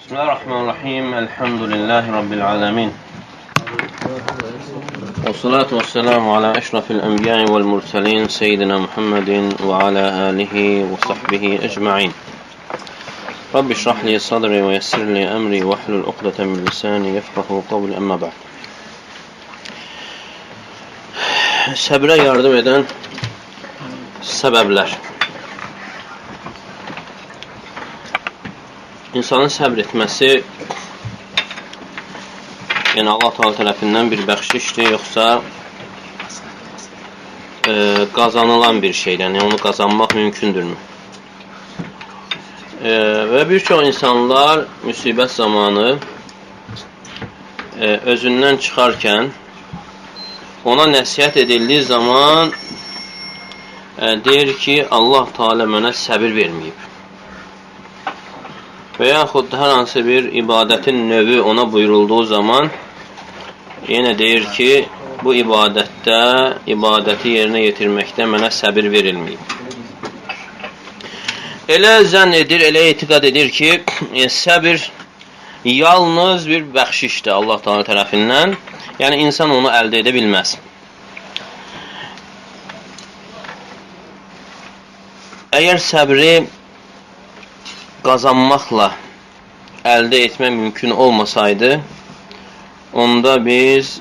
Bismillahirrahmanirrahim. Elhamdülillahi Rabbil alemin. Və salatu və selamu ala əşrafil ənbiya'i vəl mursalin seyyidina Muhammedin və ala alihi və sahbihi ecma'in. Rabbi şrahli sadri və yessirli əmri və hlul uqdatan min lisani yefqahu qavli əmmə ba'd. Səbrə yardım edən səbəblər. İnsanın səbr etməsi, yəni Allah Teala tərəfindən bir bəxşişdir, yoxsa qazanılan bir şeydir, yəni onu qazanmaq mümkündürmü? Və bir çox insanlar müsibət zamanı özündən çıxarkən ona nəsihət edildiyi zaman deyir ki, Allah Teala mənə səbir verməyib. Və yaxud hər hansı bir ibadətin növü ona buyurulduğu zaman yenə deyir ki, bu ibadəti yerinə yetirməkdə mənə səbir verilməyib. Elə zənn edir, elə etiqad edir ki, səbir yalnız bir bəxşişdir Allah Teala tərəfindən. Yəni, insan onu əldə edə bilməz. Əgər səbri qazanmaqla əldə etmə mümkün olmasaydı, onda biz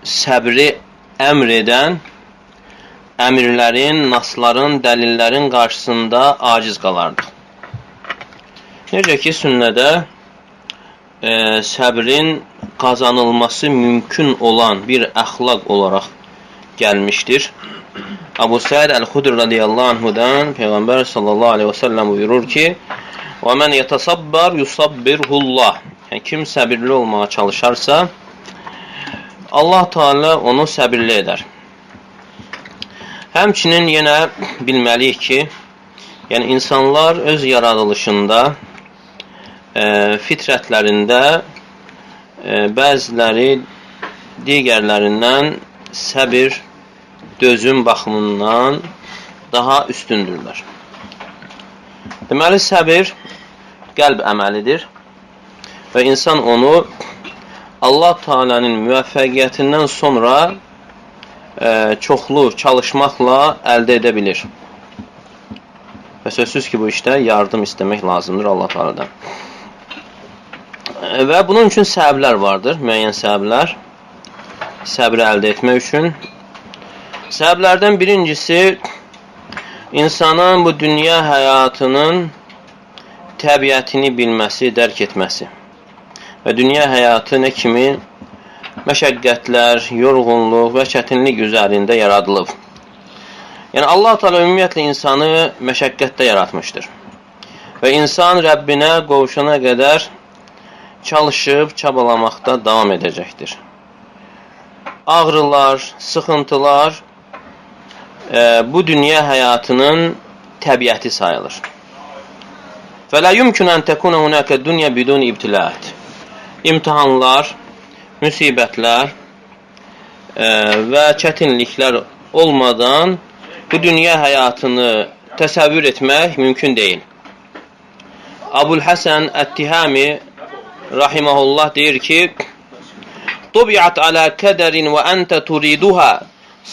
səbri əmr edən əmirlərin, nasların, dəlillərin qarşısında aciz qalardıq. Necə ki, sünnədə səbrin qazanılması mümkün olan bir əxlaq olaraq gəlmişdir. Abu Said Əl-Xudri radiyallahu anhudan Peyğəmbər sallallahu aleyhi və səlləm buyurur ki, وَمَنْ يَتَصَبَّرْ يُصَبِّرْهُ اللّٰهِ Yəni, kim səbirli olmağa çalışarsa, Allah Teala onu səbirli edər. Həmçinin yenə bilməliyik ki, yəni insanlar öz yaradılışında, fitrətlərində bəziləri digərlərindən səbir, dözüm baxımından daha üstündürlər. Deməli, səbir qəlb əməlidir və insan onu Allah Teala'nın müvəffəqiyyətindən sonra çoxlu çalışmaqla əldə edə bilir. Və sözsüz ki, bu işdə yardım istəmək lazımdır Allah Teala'dan. Və bunun üçün səbəblər vardır, müəyyən səbəblər, səbri əldə etmək üçün. Səbəblərdən birincisi, insanın bu dünya həyatının təbiətini bilməsi, dərk etməsi. Və dünya həyatı nə kimi məşəqqətlər, yorğunluq və çətinlik üzərində yaradılıb. Yəni, Allah Teala ümumiyyətlə insanı məşəqqətdə yaratmışdır. Və insan Rəbbinə qovuşana qədər çalışıb, çabalamaqda davam edəcəkdir. Ağrılar, sıxıntılar bu dünya həyatının təbiəti sayılır. فَلَا يُمْكُنَ أَنْ تَكُونَ هُنَاكَ الدُّنْيَا بِدُونِ ibtilaat İmtihanlar, müsibətlər və çətinliklər olmadan bu dünya həyatını təsəvvür etmək mümkün deyil. Abul-Həsən Ət-Tihami rahiməhullah deyir ki, طُبِعَتْ عَلَى كَدَرٍ وَأَنْتَ تُرِيدُهَا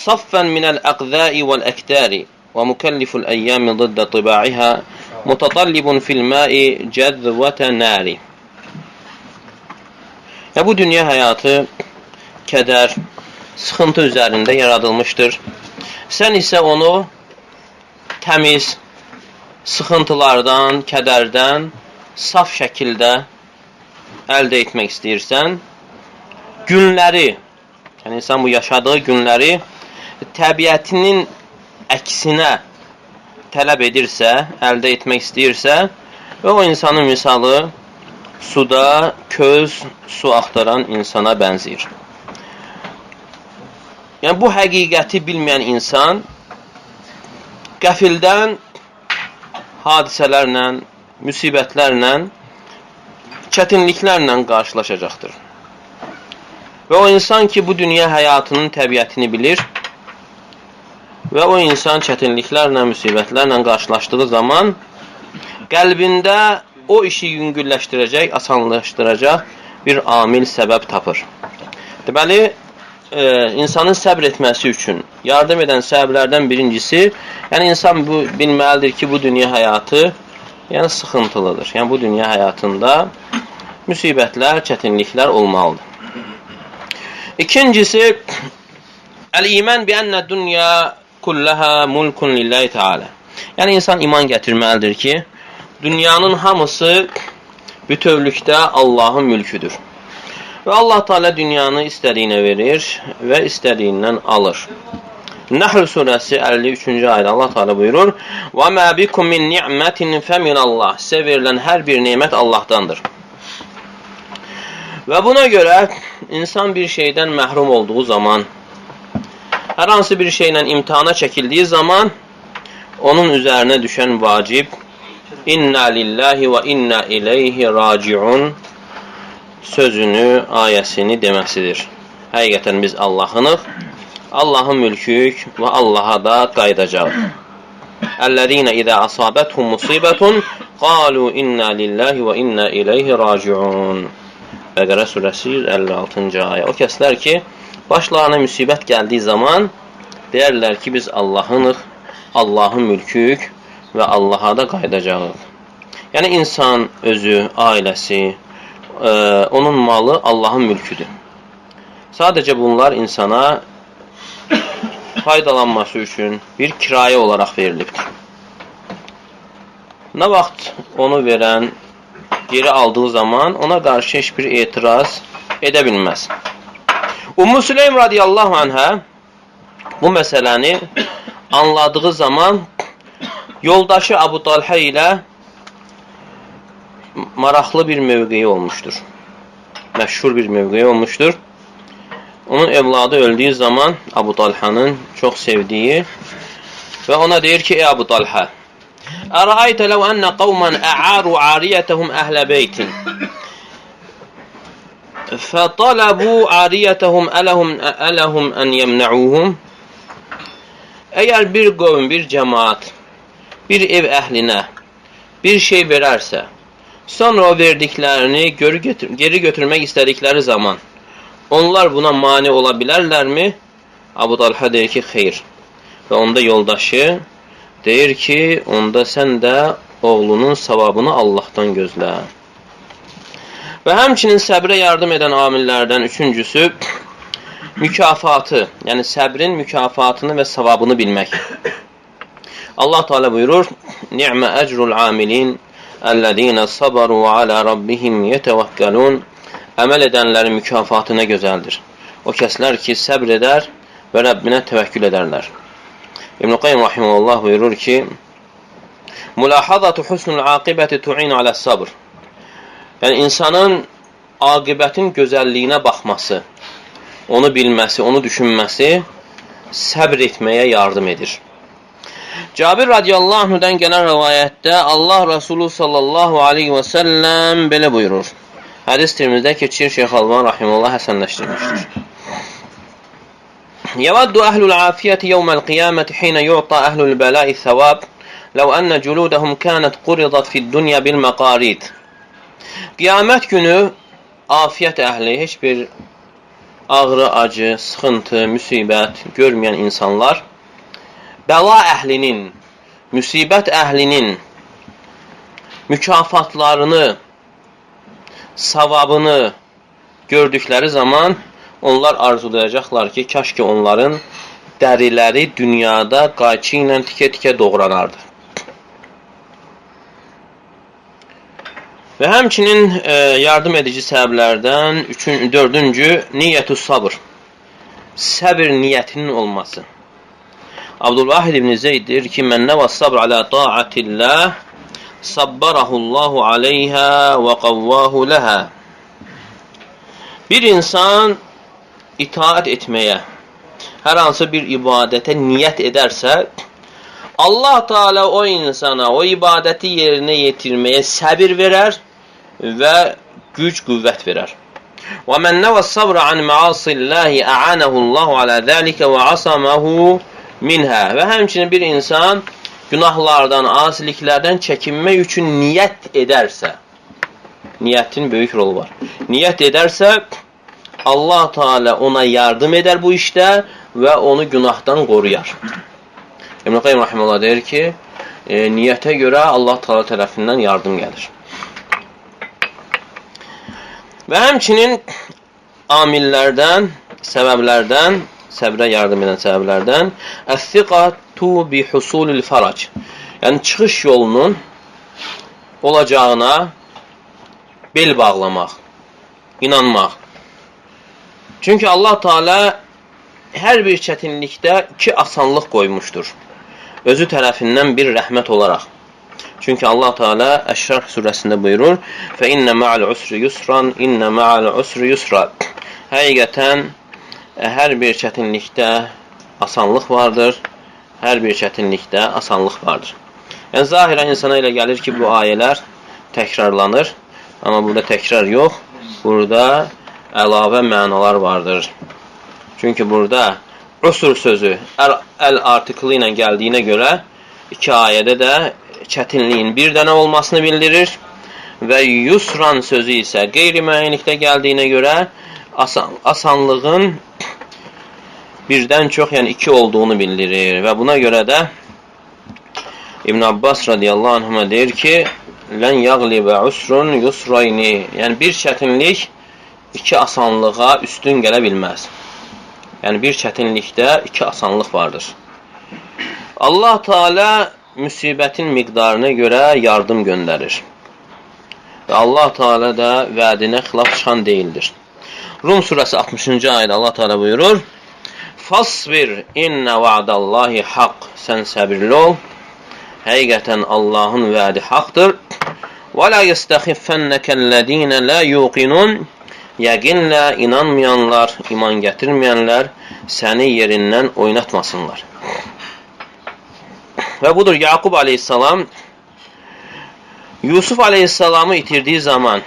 صَفًّا مِنَ الْأَقْذَاءِ وَالْأَكْتَارِ وَمُكَلِّفُ الْأَيَّامِ ضِدَّ طِبَاعِهَا مُتَطَلِّبٌ فِي الْمَاءِ جَذْوَةَ نَارِ Bu dünya həyatı kədər, sıxıntı üzərində yaradılmışdır. Sən isə onu təmiz, sıxıntılardan, kədərdən, saf şəkildə əldə etmək istəyirsən. Günləri, yəni insan bu yaşadığı günləri təbiətinin əksinə tələb edirsə, əldə etmək istəyirsə və o insanın misalı suda köz su axtaran insana bənzəyir. Yəni, bu həqiqəti bilməyən insan qəfildən hadisələrlə, müsibətlərlə, çətinliklərlə qarşılaşacaqdır. Və o insan ki, bu dünya həyatının təbiətini bilir və o insan çətinliklərlə, müsibətlərlə qarşılaşdığı zaman qəlbində o işi yüngülləşdirəcək, asanlaşdıracaq bir amil səbəb tapır. Deməli, insanın səbr etməsi üçün yardım edən səbəblərdən birincisi, yəni insan bilməlidir ki, bu dünya həyatı yəni sıxıntılıdır. Yəni bu dünya həyatında müsibətlər, çətinliklər olmalıdır. İkincisi, əl-iman bi ennə dünya kullaha mulkun lillahi teala. Yəni insan iman gətirməlidir ki, dünyanın hamısı bütövlükdə Allahın mülküdür. Və Allah Teala dünyanı istədiyinə verir və istədiyindən alır. Nəhl surəsi 53-cü ayədə Allah Teala buyurur: "Və mə bikum min ni'mətin feminallah." Sizə verilən hər bir nemət Allahdandır. Və buna görə insan bir şeydən məhrum olduğu zaman, hər hansı bir şeylə imtihana çəkildiyi zaman onun üzərinə düşən vacib "İnna lillahi və inna ileyhi raciun" sözünü, ayəsini deməsidir. Həqiqətən biz Allah'ınıq, Allah'ın mülküyük və Allah'a da qayıdacaq. "Əllezîne izâ asâbethum musîbetun qâlû inna lillahi və inna ileyhi raciun." Bəqərə surəsi 56-cı ayə. O kəslər ki, başlarına müsibət gəldiyi zaman deyərlər ki, biz Allah'ınıq, Allah'ın mülküyük və Allah'a da qayıdacağıq. Yəni insan özü, ailəsi, onun malı Allah'ın mülküdür. Sadəcə bunlar insana faydalanması üçün bir kirayə olaraq verilibdir. Nə vaxt onu verən geri aldığı zaman ona qarşı heç bir etiraz edə bilməz. Ümmü Süleym radiyallahu anhə bu məsələni anladığı zaman yoldaşı Əbu Talhə ilə maraqlı bir mövqeyi olmuşdur. Məşhur bir mövqeyi olmuşdur. Onun evladı öldüyü zaman Əbu Talhənin çox sevdiyi və ona deyir ki, ey Əbu Talhə, "Ərəaytə ləv ənə qavmən ə'aru ariyətəhum əhlə beytin fətələbu ariyətəhum ələhum ən yemnəuhum." Əgər bir qovm, bir cəmaat, bir ev əhlinə bir şey verərsə, sonra o verdiklərini geri götürmək istədikləri zaman onlar buna mane ola bilərlərmi? Əbu Talhə deyir ki, xeyr. Və onda yoldaşı deyir ki, onda sən də oğlunun savabını Allah'tan gözlə. Və həmçinin səbrə yardım edən amillərdən üçüncüsü mükafatı, yəni səbrin mükafatını və savabını bilmək. Allah Teala buyurur: "Ni'mə ecrul amilin ellezîne sabaru və alə rabbihim yetevekkelun." Əməl edənlərin mükafatı nə gözəldir. O kəslər ki, səbr edər və Rəbbinə təvəkkül edərlər. İbn-i Qayyim rahimehullah buyurur ki, "Mülahazatu husnul aqibəti tu'inu aləs sabr." Yəni insanın aqibətin gözəlliyinə baxması, onu bilməsi, onu düşünməsi səbr etməyə yardım edir. Cabir radiyallahu anhudan gələn rivayətdə Allah Resulü sallallahu aleyhi və səlləm belə buyurur. Hədis Tirmizdə keçir, Şeyx Alban rahimehullah həsənləşdirmişdir. Yəvəddu əhlul afiyyəti yevməl qiyaməti hinə yu'ta əhlul bəla'i thəvab ləv ənə cüludəhum kənət quridat fid-dunya bil məqarid. Qiyamət günü afiyyət əhli, heç bir ağrı, acı, sıxıntı, müsibət görməyən insanlar bəla əhlinin, müsibət əhlinin mükafatlarını, savabını gördükləri zaman onlar arzulayacaqlar ki, kaş ki onların dəriləri dünyada qayçı ilə tikə-tikə doğranardı. Və həmçinin yardım edici səbəblərdən dördüncü niyyətü sabr. Səbir niyyətinin olması. Abdülvahid ibn Zeyd deyir ki, "Mən nəvə sabr alə ta'atillah sabbarahullahu aleyhə və qavvahu ləhə." Bir insan itaat etməyə, hər hansı bir ibadətə niyyət edərsə, Allah Teala o insana o ibadəti yerinə yetirməyə səbir verər və güc, qüvvət verər. وَمَنْ نَوَى الصَّبْرَ عَنْ مَعَاصِ اللّٰهِ أَعَانَهُ اللّٰهُ عَلَى ذَٰلِكَ وَعَصَمَهُ مِنْهَا. Və həmçinin bir insan günahlardan, asiliklərdən çəkinmək üçün niyyət edərsə, Niyyətin böyük rolu var. Niyyət edərsə, Allah Teala ona yardım edər bu işdə və onu günahdan qoruyar. İbn Qayyim rahimehullah deyir ki, niyyətə görə Allah Teala tərəfindən yardım gəlir. Və həmçinin amillərdən, səbəblərdən, səbrə yardım edən səbəblərdən əs-siqatu bi husulil farac. Yəni çıxış yolunun olacağına bel bağlamaq, inanmaq. Çünki Allah Teala hər bir çətinlikdə iki asanlıq qoymuşdur. Özü tərəfindən bir rəhmət olaraq. Çünki Allah Teala Əş-Şərh surəsində buyurur: "Fə innə ma'al usri yusran, innə ma'al usri yusra." Həqiqətən hər bir çətinlikdə asanlıq vardır. Hər bir çətinlikdə asanlıq vardır. Yəni zahirən insana elə gəlir ki, bu ayələr təkrarlanır. Amma burada təkrar yox, burada əlavə mənalar vardır. Çünki burada usr sözü əl artiklı ilə gəldiyinə görə iki ayədə də çətinliyin bir dənə olmasını bildirir və yusran sözü isə qeyri-müəyyənlikdə gəldiyinə görə asanlığın birdən çox, yəni iki olduğunu bildirir və buna görə də İbn Abbas radiyallahu anhuma deyir ki, lən yəğlibə usrun yusrayni. Yəni bir çətinlik iki asanlığa üstün gələ bilməz. Yəni bir çətinlikdə iki asanlıq vardır. Allah Teala müsibətin miqdarına görə yardım göndərir. Və Allah Teala da vədinə xilaf çıxan deyildir. Rum surəsi 60-cı ayədə Allah Teala buyurur: "Fasbir inna va'dallahi haqq." Sən səbirli ol. Həqiqətən Allahın vədi haqdır. Və la yəstəxiffənnəkəl-ləzīnə la yuqinun. Yəqinlə inanmayanlar, iman gətirməyənlər səni yerindən oynatmasınlar. Və budur, Yaqub aleyhissalam Yusuf aleyhissalamı itirdiyi zaman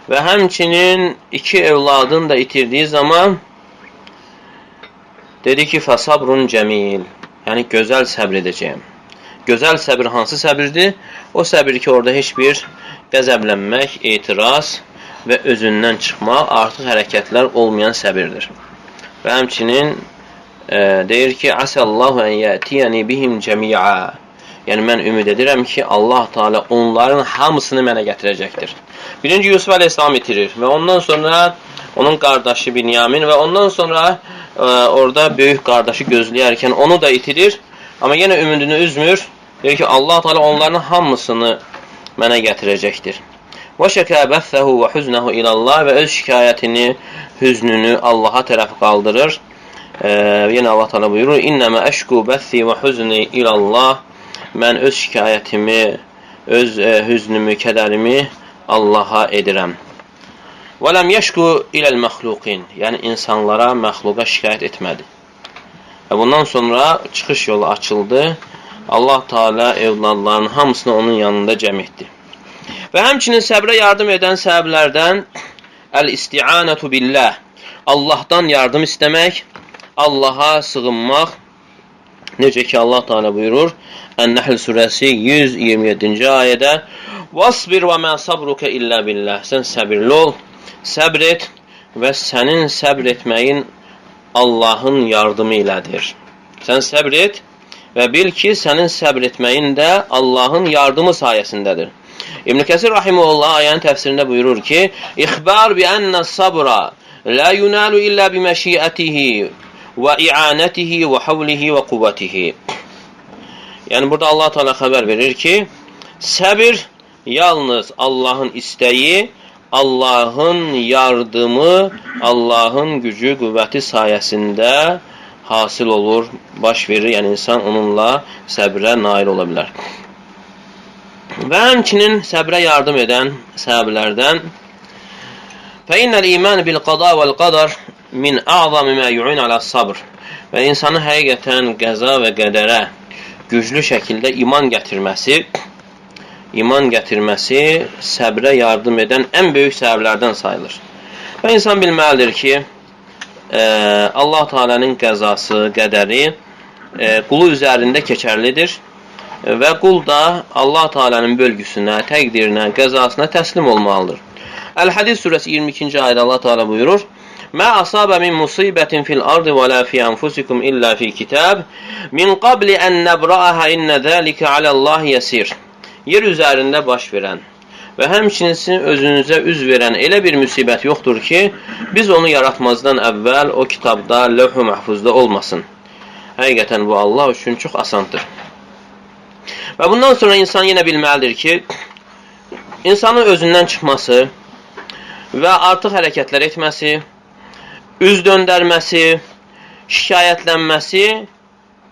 və həmçinin iki evladını da itirdiyi zaman dedi ki, fəsabrun cəmil. Yəni, gözəl səbr edəcəyim. Gözəl səbir hansı səbirdir? O səbir ki, orada heç bir qəzəblənmək, etiraz və özündən çıxmaq, artıq hərəkətlər olmayan səbirdir. Və həmçinin deyir ki, Əsəllahu ən yətiyəni bihim cəmi'a. Yəni, mən ümid edirəm ki, Allah Teala onların hamısını mənə gətirəcəkdir. Birinci Yusuf aleyhissalam itirir və ondan sonra onun qardaşı Binyamin və ondan sonra orada böyük qardaşı gözləyərkən onu da itirir. Amma yenə ümidini üzmür. Deyir ki, Allah Teala onların hamısını mənə gətirəcəkdir. Və şəkə bəffəhu və hüznəhu ilallah və öz şikayətini, hüznünü Allaha tərəf qaldırır. Yenə Allah Teala buyurur: İnnəmə əşku bəthi və hüzni ilallah. Mən öz şikayətimi, öz hüznümü, kədərimi Allaha edirəm. Və ləm yəşku iləl-məxluqin. Yəni, insanlara, məxluqa şikayət etmədi. Və bundan sonra çıxış yolu açıldı. Allah Teala evladlarının hamısını onun yanında cəm etdi. Və həmçinin səbrə yardım edən səbəblərdən əl-isti'anətu billah. Allahdan yardım istəmək, Allaha sığınmaq. Necə ki, Allah Teala buyurur, Ən-Nəhl surəsi 127-ci ayədə: "Vasbir və mə sabruke illə billah." Sən səbirli ol, səbr et və sənin səbr etməyin Allahın yardımı ilədir. Sən səbr et və bil ki, sənin səbr etməyin də Allahın yardımı sayəsindədir. İbn Kəsir rahimehullah ayənin təfsirində buyurur ki, İxbar bi ənə sabra la yunalu illə bi məşiyyətihi və i'anətihi və havlihi və quvvətihi. Yəni, burada Allah Teala xəbər verir ki, səbir yalnız Allahın istəyi, Allahın yardımı, Allahın gücü, qüvvəti sayəsində hasil olur, baş verir. Yəni, insan onunla səbrə nail ola bilər. Və həmçinin səbrə yardım edən səbəblərdən فَإِنَّ الْإِيمَانِ بِالْقَضَى وَالْقَدَرِ مِنْ أَعْظَمِ مَا يُعِنَ عَلَى الصَّبْرِ. Və insanı həqiqətən qəza və qədərə güclü şəkildə iman gətirməsi səbrə yardım edən ən böyük səbəblərdən sayılır. Və insan bilməlidir ki, Allah Teala'nın qəzası, qədəri qulu üzərində keçərlidir və qul da Allah Teala'nın bölgüsünə, təqdirinə, qəzasına təslim olmalıdır. Əl-Hədid surəsi 22-ci ayədə Allah Teala buyurur: "Mə asabə min musibətin fil ardı və la fi anfusikum illə fi kitab min qabli an nabra'aha inna zalika alallahi yasir." Yer üzərində baş verən və həmçinin sizin özünüzə üz verən elə bir müsibət yoxdur ki, biz onu yaratmazdan əvvəl o kitabda, lövh-ü məhfuzda olmasın. Həqiqətən bu Allah üçün çox asandır. Və bundan sonra insan yenə bilməlidir ki, insanın özündən çıxması və artıq hərəkətlər etməsi, üz döndərməsi, şikayətlənməsi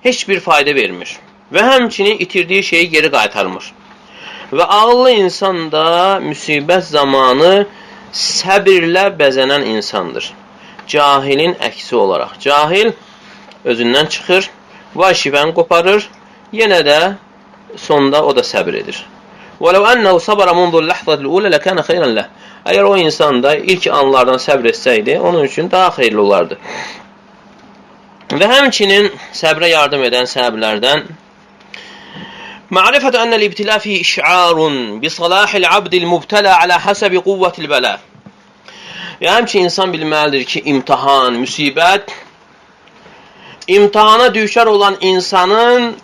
heç bir fayda vermir və həmçinin itirdiyi şeyi geri qaytarmır. Və ağıllı insan da müsibət zamanı səbirlə bəzənən insandır. Cahilin əksi olaraq. Cahil özündən çıxır, vay şivəni qoparır, yenə də sonda o da səbir edir. وَلَوْ أَنَّهُ صَبَرَ مُنْذُ اللَّحْظَةِ الْأُولَى لَكَانَ خَيْرًا لَهُ. Əgər o insan da ilk anlardan səbr etsəydi, onun üçün daha xeyirli olardı. Və həmçinin səbrə yardım edən səbəblərdən معرفة أن الابتلاء فيه إشعار بصلاح العبد المبتلى على حسب قوة البلاء. Yəni həmçinin insan bilməlidir ki, imtihan, müsibət imtihana düşər olan insanın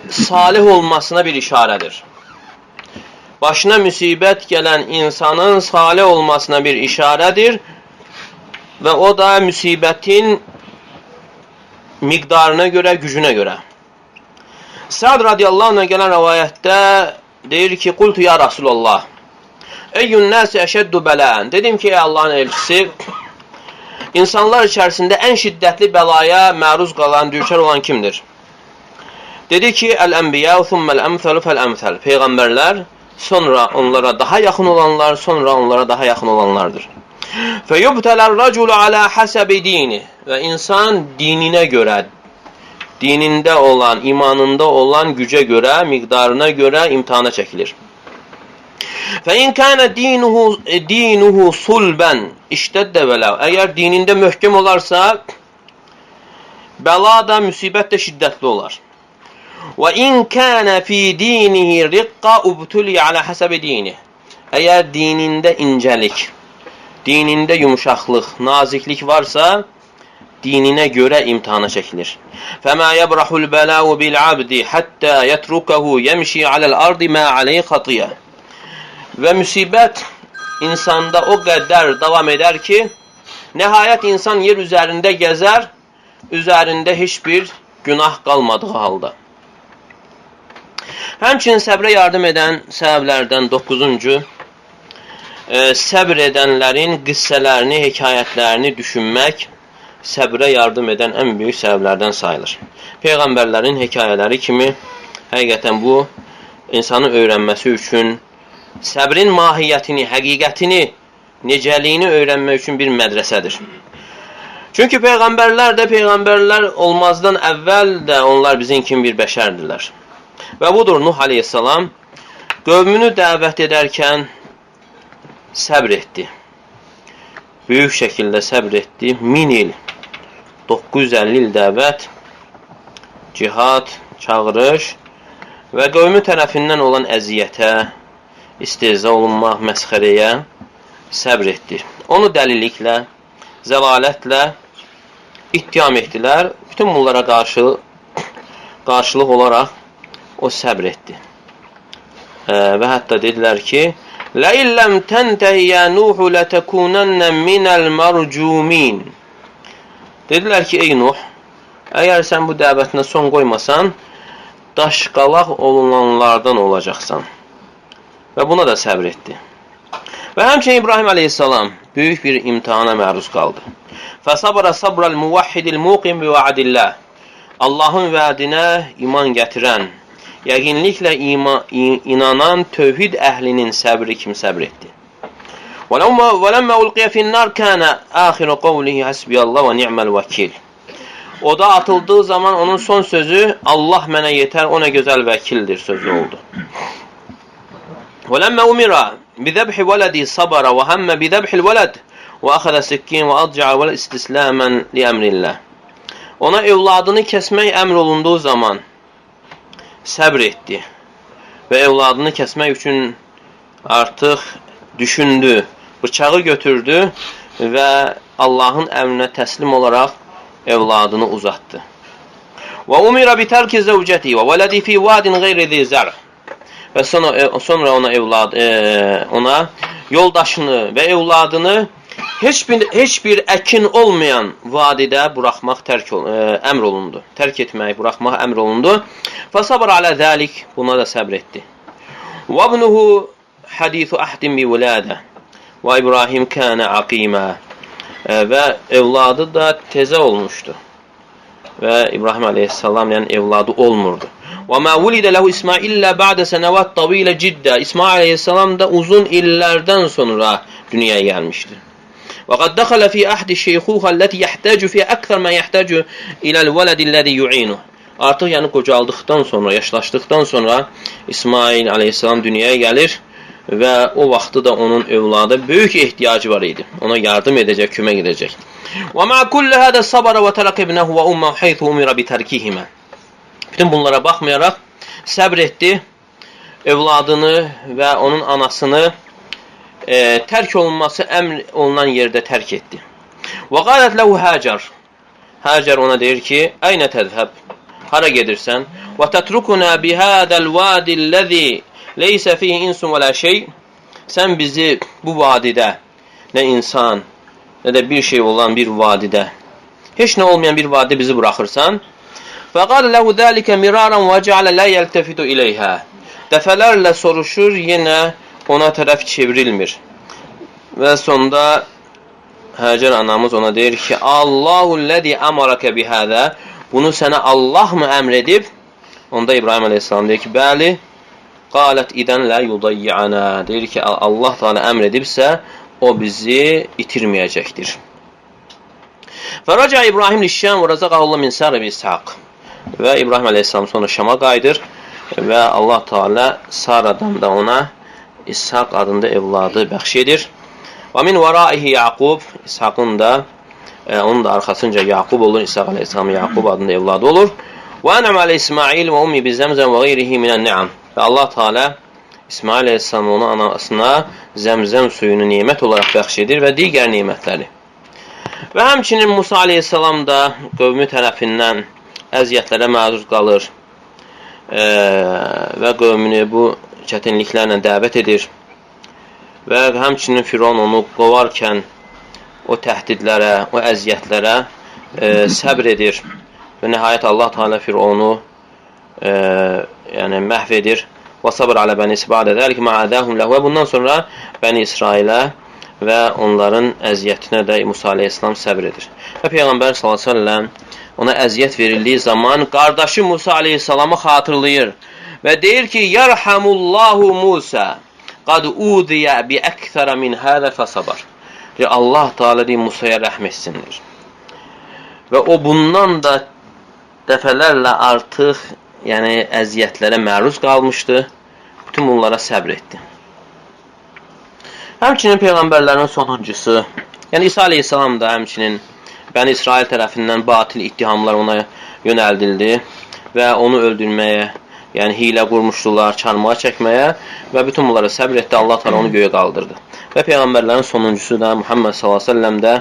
salih olmasına bir işarədir. Başına müsibət gələn insanın salih olmasına bir işarədir və o da müsibətin miqdarına görə, gücünə görə. Sa'd radiyallahu anh'a gələn rəvayətdə deyir ki, qultu ya Rasulallah, eyyün nəsi əşəddu bələn. Dedim ki, ey Allahın elçisi, insanlar içərisində ən şiddətli bəlaya məruz qalan, düşər olan kimdir? Dedi ki, əl-ənbiyə, thumməl-əmthəlu fəl-əmthəl. Peyğəmbərlər, sonra onlara daha yaxın olanlar, sonra onlara daha yaxın olanlardır. فَيُبْتَلَ-الرَّجُلُ عَلَى حَسَبِ دِينِ. Və insan dininə görə, dinində olan, imanında olan gücə görə, miqdarına görə imtihana çəkilir. فَاِنْ كَانَ دِينُهُ صُلْبًا اِشْتَدَّ بَلَوْ. Əgər dinində möhkəm olarsa, bəla da, müsibət də şiddətli olar. وَاِنْ كَانَ فِي دِينِهِ رِقَّ اُبْتُلِيَ عَلَى حَسَبِ دِينِهِ. Əgər dinində incəlik, dinində yumuşaqlıq, naziklik varsa, dininə görə imtihana çəkilir. فَمَا يَبْرَحُ الْبَلَاءُ بِالْعَبْدِ حَتَّى يَتْرُكَهُ يَمْشِي عَلَى الْأَرْضِ مَا عَلَيْهِ خَطِيَةٌ. Və müsibət insanda o qədər davam edər ki, nəhayət insan yer üzərində gəzər, üzərində heç bir günah qalmadığı halda. Həmçinin səbrə yardım edən səbəblərdən 9-cu, səbr edənlərin qissələrini, hekayətlərini düşünmək səbrə yardım edən ən böyük səbəblərdən sayılır. Peyğəmbərlərin hekayələri kimi həqiqətən bu insanın öyrənməsi üçün, səbrin mahiyyətini, həqiqətini, necəliyini öyrənmək üçün bir mədrəsədir. Çünki Peyğəmbərlər də Peyğəmbərlər olmazdan əvvəl də onlar bizim kimi bir bəşərdirlər. Və budur Nuh aleyhissalam qövmünü dəvət edərkən səbr etdi. Böyük şəkildə səbr etdi. 1000 il, 950 il dəvət, cihad, çağırış və qövmü tərəfindən olan əziyyətə, istehza olunmaq, məsxərəyə səbr etdi. Onu dəliliklə, zəlalətlə ittiham etdilər. Bütün bunlara qarşılıq olaraq o səbr etdi. Və hətta dedilər ki, لَاِنْ لَمْ تَنْتَهِ يَا نُوحُ لَتَكُونَنَّ مِنَ الْمَرْجُومِينَ. Dedilər ki, ey Nuh, əgər sən bu dəvətinə son qoymasan, daşqalaq olunanlardan olacaqsan. Və buna da səbr etdi. Və həmçinin İbrahim aleyhissalam böyük bir imtihana məruz qaldı. فَصَبْرَ صَبْرَ الْمُوَحِّدِ الْمُوقِمْ بِوَعَدِ اللّٰهِ. Allahın vədinə iman gətirən, yəqinliklə inanan tövhid əhlinin səbri kimi səbr etdi. وَلَمَّا أُلْقِيَ فِي النَّارِ كَانَ آخِرُ قَوْلِهِ حَسْبِيَ اللّٰهُ وَنِعْمَ الْوَكِيلِ. O da atıldığı zaman onun son sözü Allah mənə yetər, o nə gözəl vəkildir sözü oldu. وَلَمَّا أُمِرَ بِذَبْحِ وَلَدِ صَبَرَ وَهَمَّ بِذَبْحِ الْوَلَدِ وَأَخَذَ سِكِّينَ وَأَضْجَعَ وَالْاِسْتِسْلَامًا لِأَمْرِ اللّٰهِ. ona evladını kəsmək əmr olunduğu zaman səbr etdi və evladını kəsmək üçün artıq düşündü, bıçağı götürdü və Allahın əmrinə təslim olaraq evladını uzatdı. Və umira bi tərki zəvcəti və vələdi fi vadin qeyri zi zər. Və sonra ona yoldaşını və evladını heç bir əkin olmayan vadidə buraxmaq əmr olundu. Tərk etmək, buraxmaq əmr olundu. Fəsabr alə zəlik, buna da səbr etdi. Və ibnuhu hadisu əhdin bi vülədə və İbrahim kənə aqimə. Və evladı da tezə olmuşdu. Və İbrahim aleyhissalam yəni evladı olmurdu. Və mə vulidə ləhu İsmail illə bə'də sənəvat tabilə ciddə. İsmail aleyhissalam da uzun illərdən sonra dünyaya gəlmişdi. Və qad dəxələ fi əhdi şeyxuxə ləti yəhtəcu fiyə əksər mən yəhtəcu iləl vələdilləzi yu'inuh. Artıq yəni qocaldıqdan sonra, yaşlaşdıqdan sonra İsmail aleyhissalam dünyaya gəlir və o vaxtı da onun evladı böyük ehtiyacı var idi. Ona yardım edəcək, kömək edəcək. Və mə kullə hədə sabara və tərək ibnəhu və ummə heythu umira bitərkihimə. Bütün bunlara baxmayaraq səbr etdi, evladını və onun anasını tərk olunması əmr olunan yerdə tərk etdi. Və qalət ləhu Həcər. Həcər ona deyir ki, əynə təzhəb? Hara gedirsən? Və tətrukuna bihədəl vadilləzi leysə fihi insun və lə şey. Sən bizi bu vadidə, nə insan, nə də bir şey olan bir vadidə, heç nə olmayan bir vadidə bizi buraxırsan. Fəqalə ləhu dəlikə miraran və cəalə lə yəltəfidu iləyhə. Dəfələrlə soruşur, yenə ona tərəf çevrilmir. Və sonda Həcər anamız ona deyir ki, Allahu ləzi əmarəkə bihədə. Bunu sənə Allah mı əmr edib? Onda İbrahim aleyhissalam deyir ki, bəli. Qalət idən lə yudayyana. Deyir ki, Allah Teala əmr edibsə, o bizi itirməyəcəkdir. Fəraca İbrahim lişşəm və rəzəqəhullah min sərəbi İshaq. Və İbrahim aleyhissalam sonra Şama qayıdır və Allah Teala Saradan da ona İshaq adında evladı bəxş edir. Və min vəraihi Yaqub, İshaqın da, onun da arxasınca Yaqub olur, İshaq aleyhissalam Yaqub adında evladı olur. Və ənəm alə İsmail və ummi bizəmzəm və qeyrihi minən ni'am. Və Allah Teala İsmail aleyhissalam onun anasına zəmzəm suyunu nimət olaraq bəxş edir və digər nimətləri. Və həmçinin Musa aleyhissalam da qövmü tərəfindən əziyyətlərə məruz qalır və qövmünü bu çətinliklərlə dəvət edir və həmçinin Firon onu qovarkən o təhdidlərə, o əziyyətlərə səbr edir və nəhayət Allah Teala Fironu yəni məhv edir. Və sabr alə bəni İsrailə dəlik ma'ədəhum ləhu. Və bundan sonra Bəni İsrailə və onların əziyyətinə də Musa aleyhissalam səbr edir. Və Peyğəmbər s.ə.v ona əziyyət verildiyi zaman qardaşı Musa aleyhissalamı xatırlayır və deyir ki, Yərhamullahu Musa qad udiyə bi əksərə min hələ fəsabar. Allah Teala deyir, Musaya rəhm etsindir. Və o bundan da dəfələrlə artıq yəni əziyyətlərə məruz qalmışdı. Bütün bunlara səbr etdi. Həmçinin Peyğəmbərlərin sonuncusu, yəni İsa aleyhissalam da həmçinin Bəni İsrail tərəfindən batil ittihamlar ona yönəldildi və onu öldürməyə, yəni hilə qurmuşdular, çarmıha çəkməyə və bütün bunlara səbr etdi. Allah Teala onu göyə qaldırdı. Və Peyğəmbərlərin sonuncusu da Muhammed s.ə.v də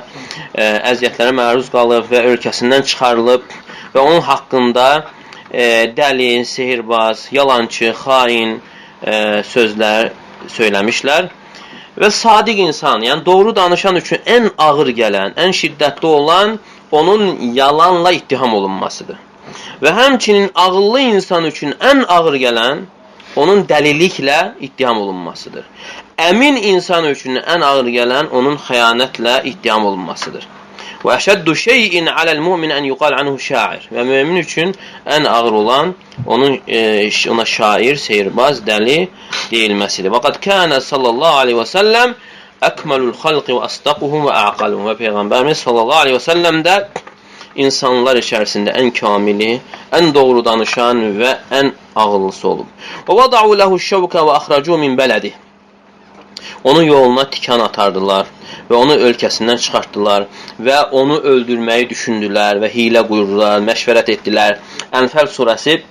əziyyətlərə məruz qalıb və ölkəsindən çıxarılıb və onun haqqında dəli, sehirbaz, yalancı, xain sözlər söyləmişlər. Və sadiq insan, yəni doğru danışan üçün ən ağır gələn, ən şiddətli olan onun yalanla ittiham olunmasıdır. Və həmçinin ağıllı insan üçün ən ağır gələn onun dəliliklə ittiham olunmasıdır. Əmin insan üçün ən ağır gələn onun xəyanətlə ittiham olunmasıdır. Və əşəddu şeyin aləl mümin ən yuqal anhu şair. Və mümin üçün ən ağır olan ona şair, seyirbaz, dəli deyilməsidir. Və qad kənə sallallahu aleyhi və səlləm əkməlul xalqi və astaquhum və aqalum. Və Peyğəmbərimiz sallallahu aleyhi və səlləm də insanlar içərisində ən kamili, ən doğru danışan və ən ağıllısı olub. Və vada'u lehu şevkə və axracu min bələdi. Onun yoluna tikan atardılar və onu ölkəsindən çıxartdılar və onu öldürməyi düşündülər və hilə qurdular, məşvərət etdilər. Ənfəl surəsi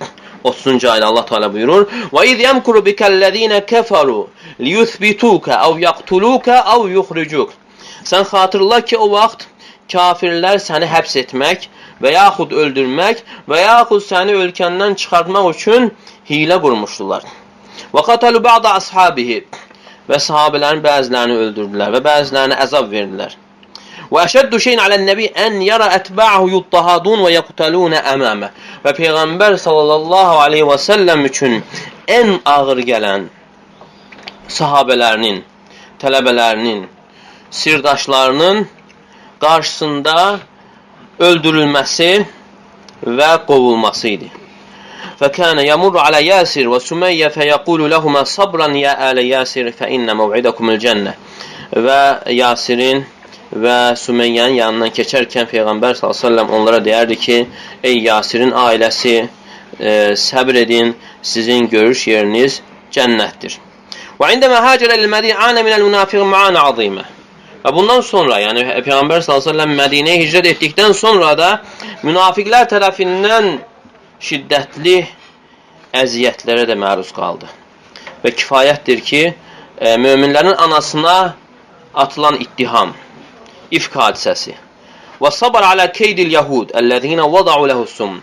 30-cu ayda Allah Teala buyurur: "Və iz yemkuru bikellezine keferu liyuthbituka aw yaqtuluka aw yukhrijuk." Sən xatırla ki, o vaxt kafirlər səni həbs etmək və yaxud öldürmək və yaxud səni ölkəndən çıxartmaq üçün hilə qurmuşdular. Və qatalu ba'da ashabihi, və sahabələrin bəzilərini öldürdülər və bəzilərini əzab verdilər. Və əşəddu şeyin alə'n-nəbi ən yara ətba'ahu yuttahadun və yaqtalun əmamə. Və Peyğəmbər sallallahu aleyhi və səlləm üçün ən ağır gələn sahabələrinin, tələbələrinin, sirdaşlarının qarşısında öldürülməsi və qovulması idi. فَكَانَ يَمُرُّ عَلَى يَاسِرْ وَسُمَيَّ فَيَقُولُ لَهُمَا صَبْرًا يَا آلَ يَاسِرْ فَإِنَّ مَوْعِدَكُمُ الْجَنَّةِ. Və Yasirin və Sümeyyənin yanından keçərkən Peyğəmbər s.ə.v onlara deyərdi ki, ey Yasirin ailəsi, səbr edin, sizin görüş yeriniz cənnətdir. وَعِنْدَمَا هَاجَرَ لِلْمَدِينَ عَانَ مِنَ الْمُنَافِقِ مَعَانَ عَظِيمَ. Və bundan sonra, yəni Peyğəmbər s.ə.v Mədinəyə hicrət etdikdən sonra da münafiqlər tərəfindən şiddətli əziyyətlərə də məruz qaldı. Və kifayətdir ki, möminlərin anasına atılan ittiham, ifk hadisəsi. Və sabar alə keydil yahud, əlləzinə vada'u ləhusum.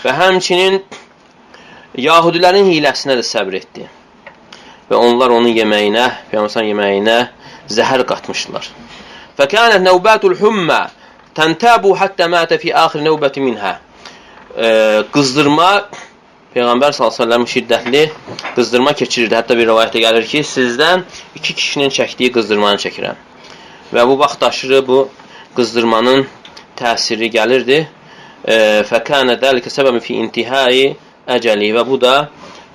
Və həmçinin yahudilərin hiləsinə də səbr etdi. Və onlar onun yeməyinə, Peyğəmbər yeməyinə zəhər qatmışdılar. Fəkənət nəvbətul hümmə təntəbu həttə mətə fi axir nəvbəti minhə. Qızdırma, Peyğəmbər s.ə.v şiddətli qızdırma keçirirdi. Hətta bir rivayətdə gəlir ki, sizdən 2 kişinin çəkdiyi qızdırmanı çəkirəm. Və bu vaxt aşırı bu qızdırmanın təsiri gəlirdi. Fəkənə dəlikə səbəbi fi intihai əcəli. Və bu da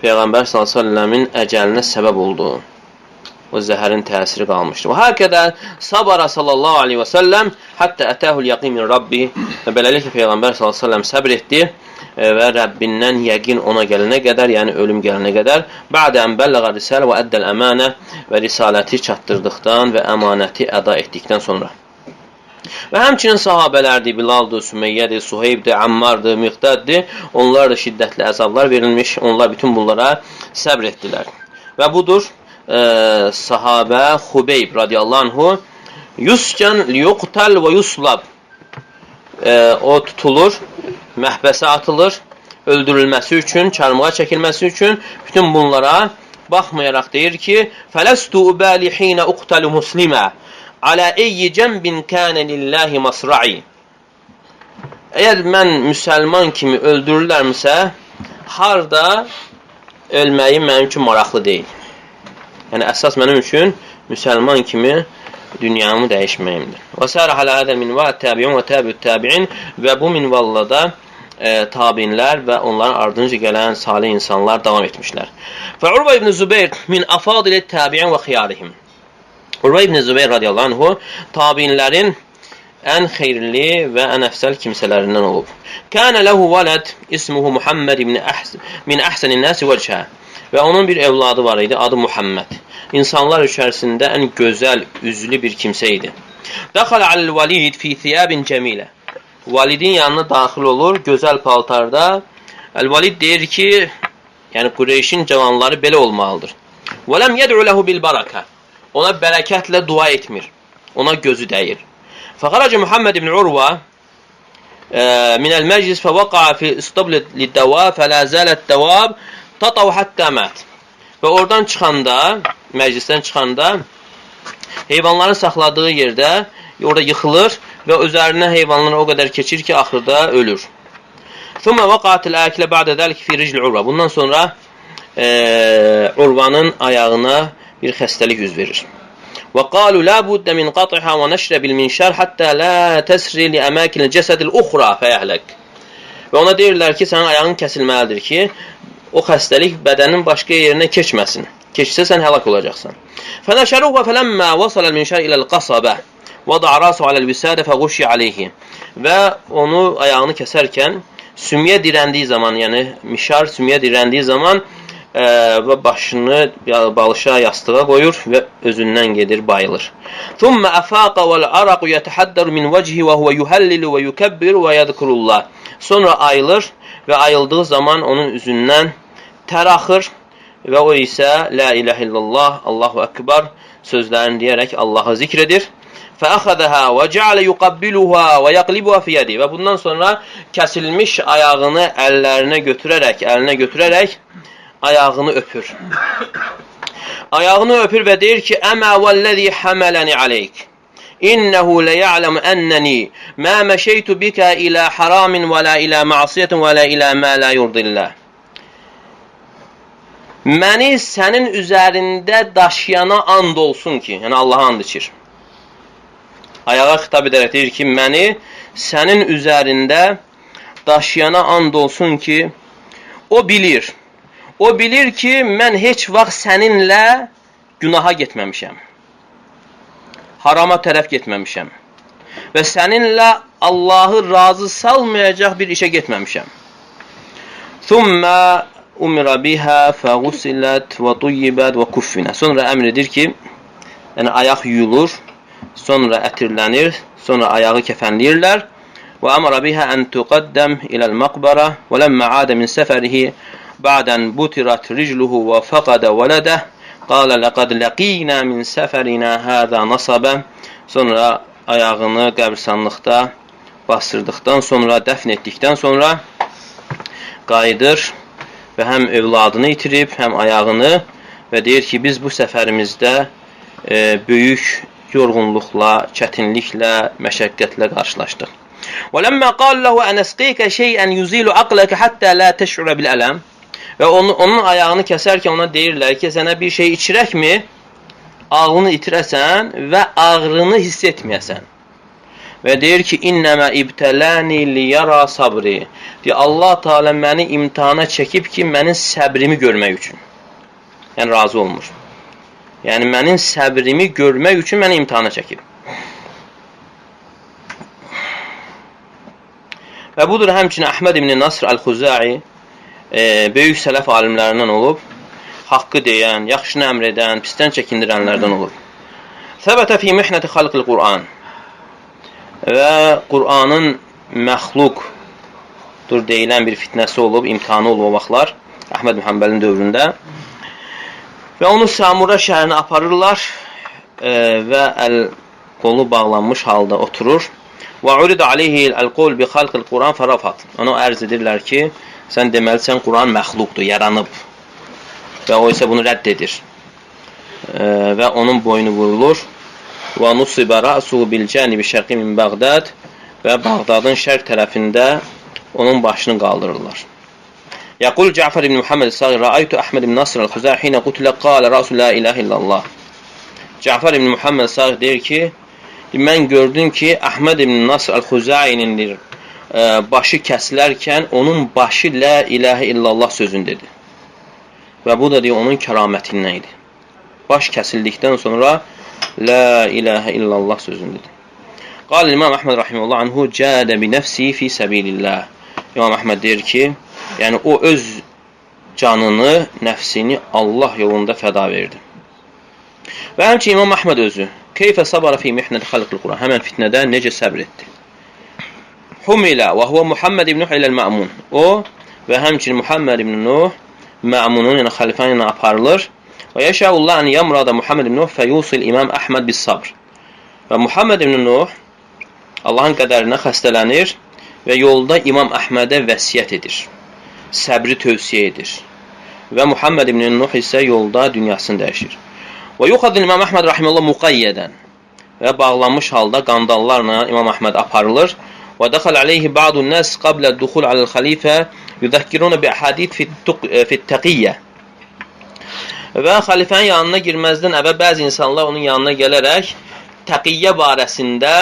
Peyğəmbər s.ə.v-in əcəlinə səbəb oldu. O zəhərin təsiri qalmışdı. Və hakədə sabara sallallahu aleyhi və səlləm həttə ətəhul yaqin min Rabbi. Və beləliklə Peyğəmbər sallallahu aleyhi və səlləm səbr etdi və Rəbbindən yəqin ona gələnə qədər, yəni ölüm gələnə qədər bə'də ən bəlləğə risələ və əddəl əmanə və risaləti çatdırdıqdan və əmanəti əda etdikdən sonra. Və həmçinin sahabələrdir, Bilaldır, Sümeyyədir, Suheybdir, Ammardır, Miqdaddir. Onlar da şiddətli əzablar verilmiş, onlar bütün bunlara səbr etdilər. Və budur, sahabə Xubeyb radiyallahu anhu yuscan liyuqtal və yuslab. O tutulur, məhbəsə atılır, öldürülməsi üçün, çarmığa çəkilməsi üçün. Bütün bunlara baxmayaraq deyir ki, fələstu ubali hinə uqtalu muslimə alə eyyi cəmbin kənə lillahi masra'i. Əgər mən müsəlman kimi öldürürlərmirsə, harda ölməyim mənim üçün maraqlı deyil. Yəni, əsas mənim üçün müsəlman kimi dünyamı dəyişməyimdir. Və sərə halə hədəl minvə təbi'un və təbi'ut təbi'in. Və bu minvallada tabinlər və onların ardınca gələn salih insanlar davam etmişlər. Və Urva ibn Zübeyr min afadilə təbi'in və xiyarihim. Urva ibn Zübeyr radiyallahu anhu tabinlərin ən xeyirli və ən əfsəl kimsələrindən olub. Kənə ləhu vələd ismuhu Muhammed min əhsənin nəsi vəcəhə. Və onun bir evladı var idi, adı Muhammed. İnsanlar içərisində ən gözəl, üzlü bir kimsə idi. Dəxalə aləl-Valid fi thiyabin cəmilə. Validin yanına daxil olur, gözəl paltarda. Əl-Valid deyir ki, yəni Qureyşin cavanları belə olmalıdır. Və ləm yəd'u ləhu bil-barakə. Ona bərəkətlə dua etmir. Ona gözü dəyir. Fəxaraca Muhammed ibn Urva minəl məclis fəvəqa'a fi istabli lid-dəvab fələ zələt-dəvab tatav həttə mət. Və oradan çıxanda, məclisdən çıxanda heyvanların saxladığı yerdə orada yıxılır və üzərinə heyvanlar o qədər keçir ki, axırda ölür. Thumma vaqa'atil akilə ba'də zəlik fi ricl Urva. Bundan sonra Urvanın ayağına bir xəstəlik yüz verir. Və qalu la buddə min qat'iha və nəşrə bil minşar hatta la təsri li əmakinil cəsədil uxra fəyəhlək. Və ona deyirlər ki, sənin ayağın kəsilməlidir ki, o xəstəlik bədənin başqa yerinə keçməsin. Keçsə sən həlak olacaqsan. Fənəşəruhu və fələmmə vasaləl minşər iləl qasabə və da'rasu aləl visadə fəquşi aleyhi. Və onu ayağını kəsərkən sümyə dirəndiyi zaman, yəni mişar sümyə dirəndiyi zaman və başını balışa, yastığa qoyur və özündən gedir, bayılır. ثُمَّ أَفَاقَ وَالْعَرَقُ يَتَحَدَّرُ مِنْ وَجْهِ وَهُوَ يُهَلِّلُ وَيُكَبِّرُ وَيَذْكُرُ اللّٰهِ Sonra ayılır və ayıldığı zaman onun üzündən tər axır və o isə La ilahe illallah, Allahu Ekber sözlərini deyərək Allahı zikr edir. فَأَخَذَهَا وَجَعَلَ يُقَبِّلُهَا وَيَقْلِبُهَا فِي يَدِهِ Və bundan sonra kəsilmiş ayağını əlinə götürərək ayağını öpür. Ayağını öpür və deyir ki, Əmə vəl-ləzi həmələni aleyk. İnnehu leya'lemu enneni ma meşeytu bika ila haramin və la ila ma'siyetin və la ila ma la yurdillah. Məni sənin üzərində daşıyana and olsun ki, yəni Allaha and içir. Ayağa xitab edərək deyir ki, məni sənin üzərində daşıyana and olsun ki, o bilir. O bilir ki, mən heç vaxt səninlə günaha getməmişəm. Harama tərəf getməmişəm. Və səninlə Allahı razı salmayacaq bir işə getməmişəm. Thumma umira biha faghusilat və tuyyibət və kuffina. Sonra əmr edir ki, yəni ayaq yuyulur, sonra ətirlənir, sonra ayağı kəfənləyirlər. Və amara biha an tuqaddam ila al-maqbara və lamma aada min safarihi ba'dan butirat rijluhu və faqada waladah qala laqad laqina min safarina hada nasaba. Sonra ayağını qəbirstanlıqda bastırdıqdan sonra, dəfn etdikdən sonra qayıdır və həm övladını itirib, həm ayağını və deyir ki, biz bu səfərimizdə böyük yorğunluqla, çətinliklə, məşəqqətlə qarşılaşdıq. وَلَمَّا قَالَ لَهُ أَنَسْقِيكَ شَيْئًا يُزِيلُ عَقْلَكَ حَتَّى لَا تَشْعُرَ بِالْأَلَمِ Və onun ayağını kəsərkən ona deyirlər ki, sənə bir şey içirəkmi, ağlını itirəsən və ağrını hiss etməyəsən. Və deyir ki, İnnəmə ibtələni liyara sabri. Deyir, Allah Teala məni imtihana çəkib ki, mənim səbrimi görmək üçün. Yəni, razı olmur. Yəni, mənim səbrimi görmək üçün məni imtihana çəkib. Və budur həmçinin Əhməd ibn Nasr Əl-Xuzai böyük sələf alimlərindən olub, haqqı deyən, yaxşını əmr edən, pisdən çəkindirənlərdən olub. Səbətə fi mihnəti xalqil Qur'an və Qur'anın məxluqdur deyilən bir fitnəsi olub, imtihanı olub o vaxtlar Əhməd Mühəmbəlin dövründə və onu Samura şəhərinə aparırlar və qolu bağlanmış halda oturur. Və uridə aleyhi əl-qol bi xalqil Qur'an fərafat. Ona ərz edirlər ki, sən deməlisən Qur'an məxluqdur, yaranıb. Və o isə bunu rədd edir. Və onun boynu vurulur. Və nusibə rəsuhu bil-cənibi şərqi min Bağdad və Bağdadın şərq tərəfində onun başını qaldırırlar. Yaqul Cəfər ibn Muhammed Sağir rəaytu Əhməd ibn Nasr Əl-Xuzai hinə qutilə qalə rəsu la ilahə illallah. Cəfər ibn Muhammed Sağir deyir ki, mən gördüm ki, Əhməd ibn Nasr Əl-Xuzainin başı kəsilərkən onun başı la ilahə illallah sözündədir. Və bu da deyir, onun kəramətindən idi. Baş kəsildikdən sonra la ilahə illallah sözündədir. Qal İmam Əhməd rahimehullah anhu cədə bi nəfsi fi səbilillah. İmam Əhməd deyir ki, yəni o öz canını, nəfsini Allah yolunda fəda verdi. Və həmçinin İmam Əhməd özü keyfə sabara fi mihnəti xalqil Qur'an həmən fitnədə necə səbr etdi. Humilə və huvə Muhammed ibn Nuh iləl-Mə'mun. O və həmçinin Muhammed ibn Nuh Mə'munun, yəni xəlifənin ilə aparılır. Və yəşəullah ən yəmrada Muhammed ibn Nuh fəyusil İmam Əhməd bis sabr. Və Muhammed ibn Nuh Allahın qədərinə xəstələnir və yolda İmam Əhmədə vəsiyyət edir. Səbri tövsiyə edir. Və Muhammed ibn Nuh isə yolda dünyasını dəyişir. Və yuxadil İmam Əhməd rahimehullah muqayyədən və bağlanmış halda qandallarla İmam Əhməd aparılır. Və dəxəl aleyhi ba'dun nəs qablə duxul aləl xalifə yüzəkkiruna bi əhadith fit-təqiyyə. Və xəlifənin yanına girməzdən əvvəl bəzi insanlar onun yanına gələrək təqiyyə barəsində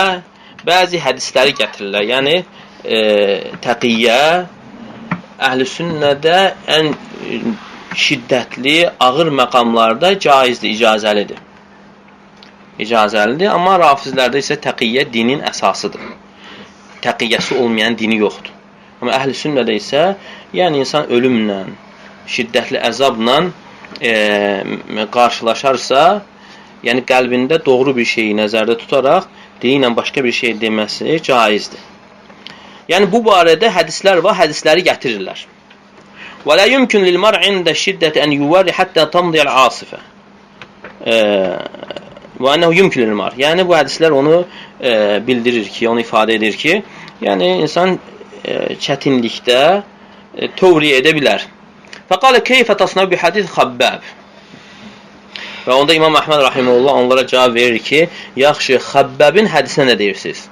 bəzi hədisləri gətirirlər. Yəni, təqiyyə əhl-i sünnədə ən şiddətli, ağır məqamlarda caizdir, icazəlidir. İcazəlidir, amma rafizlərdə isə təqiyyə dinin əsasıdır. Təqiyyəsi olmayan dini yoxdur. Amma əhl-i sünnədə isə, yəni insan ölümlə, şiddətli əzabla qarşılaşarsa, yəni qəlbində doğru bir şeyi nəzərdə tutaraq dini ilə başqa bir şey deməsi caizdir. Yəni bu barədə hədislər var, hədisləri gətirirlər. Və la yumkin lil mar'i ində şiddət an yuwari hatta tamdi al-asifə. Və annahu yumkin lil mar'. Yəni bu hədislər onu bildirir ki, onu ifadə edir ki, yəni insan çətinlikdə tövriyə edə bilər. Fəqalə keyfə tasnav bi hadis Xabbab. Və onda İmam Əhməd rahimehullah onlara cavab verir ki, yaxşı, Xabbabın hədisinə nə deyirsiniz?